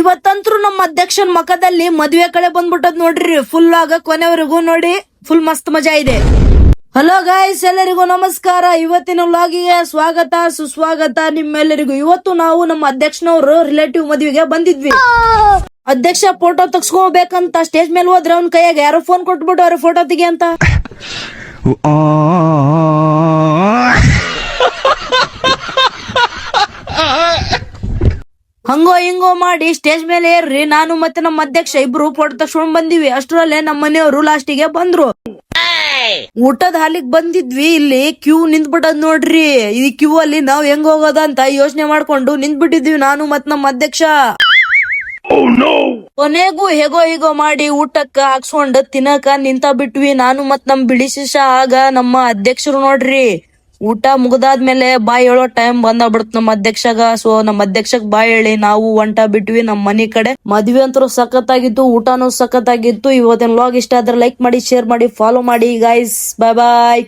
ಇವತ್ತಂತ್ರು ನಮ್ಮ ಅಧ್ಯಕ್ಷನ್ ಮಕದಲ್ಲಿ ಮದ್ವೆ ಕಡೆ ಬಂದ್ಬಿಟ್ಟದ್ ನೋಡ್ರಿ. ಫುಲ್ ಆಗ ಕೊನೆವರೆಗೂ ನೋಡಿ, ಫುಲ್ ಮಸ್ತ್ ಮಜಾ ಇದೆ. ಹಲೋ ಗಾಯ್ಸ್, ಎಲ್ಲರಿಗೂ ನಮಸ್ಕಾರ. ಇವತ್ತಿನ ವ್ಲಾಗಿಗೆ ಸ್ವಾಗತ ಸುಸ್ವಾಗತ ನಿಮ್ಮೆಲ್ಲರಿಗೂ. ಇವತ್ತು ನಾವು ನಮ್ಮ ಅಧ್ಯಕ್ಷನವರು ರಿಲೇಟಿವ್ ಮದ್ವೆಗೆ ಬಂದಿದ್ವಿ. ಅಧ್ಯಕ್ಷ ಫೋಟೋ ತಗ್ಸ್ಕೋಬೇಕಂತ ಸ್ಟೇಜ್ ಮೇಲೆ ಹೋದ್ರೆ ಅವ್ನ ಕೈಯಾಗ ಯಾರೋ ಫೋನ್ ಕೊಟ್ಬಿಟ್ಟು ಅವ್ರ ಫೋಟೋ ತೆಗಿ ಅಂತ. ಹಂಗೋ ಹಿಂಗೋ ಮಾಡಿ ಸ್ಟೇಜ್ ಮೇಲೆ ಏರ್ರಿ ನಾನು ಮತ್ತೆ ನಮ್ಮ ಅಧ್ಯಕ್ಷ ಇಬ್ರು ಫೋಟೋ ತಗ್ಸ್ಕೊಂಡ್ ಬಂದಿವಿ. ಅಷ್ಟ್ರಲ್ಲೇ ನಮ್ಮ ಮನೆಯವರು ಲಾಸ್ಟಿಗೆ ಬಂದ್ರು. ಊಟದ ಹಾಲಿಗೆ ಬಂದಿದ್ವಿ. ಇಲ್ಲಿ ಕ್ಯೂ ನಿಂತ್ಬಿಟ್ಟದ್ ನೋಡ್ರಿ. ಈ ಕ್ಯೂ ಅಲ್ಲಿ ನಾವ್ ಹೆಂಗ್ ಹೋಗೋದಂತ ಯೋಚನೆ ಮಾಡ್ಕೊಂಡು ನಿಂತ್ಬಿಟ್ಟಿದ್ವಿ ನಾನು ಮತ್ ನಮ್ಮ ಅಧ್ಯಕ್ಷ. ಕೊನೆಗೂ ಹೇಗೋ ಹೀಗೋ ಮಾಡಿ ಊಟಕ್ಕ ಹಾಕ್ಸ್ಕೊಂಡ್ ತಿನ್ನಕ ನಿಂತ ಬಿಟ್ವಿ ನಾನು ಮತ್ ನಮ್ ಬಿಳಿ ಶಿಷ್ಯ. ಆಗ ನಮ್ಮ ಅಧ್ಯಕ್ಷರು ನೋಡ್ರಿ ಊಟ ಮುಗ್ದಾದ್ಮೇಲೆ ಬಾಯ್ ಹೇಳೋ ಟೈಮ್ ಬಂದಾಗ್ಬಿಡ್ತು ನಮ್ಮ ಅಧ್ಯಕ್ಷಗ. ಸೊ ನಮ್ಮ ಅಧ್ಯಕ್ಷಗ್ ಬಾಯ್ ಹೇಳಿ ನಾವು ಹೊಂಟ ಬಿಟ್ವಿ ನಮ್ ಮನಿ ಕಡೆ. ಮದ್ವೆ ಅಂತೂ ಸಖತ್ತಾಗಿತ್ತು, ಊಟನೂ ಸಖತ್ತಾಗಿತ್ತು. ಇವತ್ತಿನ ವ್ಲಾಗ್ ಇಷ್ಟ ಆದ್ರೆ ಲೈಕ್ ಮಾಡಿ, ಶೇರ್ ಮಾಡಿ, ಫಾಲೋ ಮಾಡಿ ಗಾಯ್ಸ್. ಬಾಯ್ ಬಾಯ್.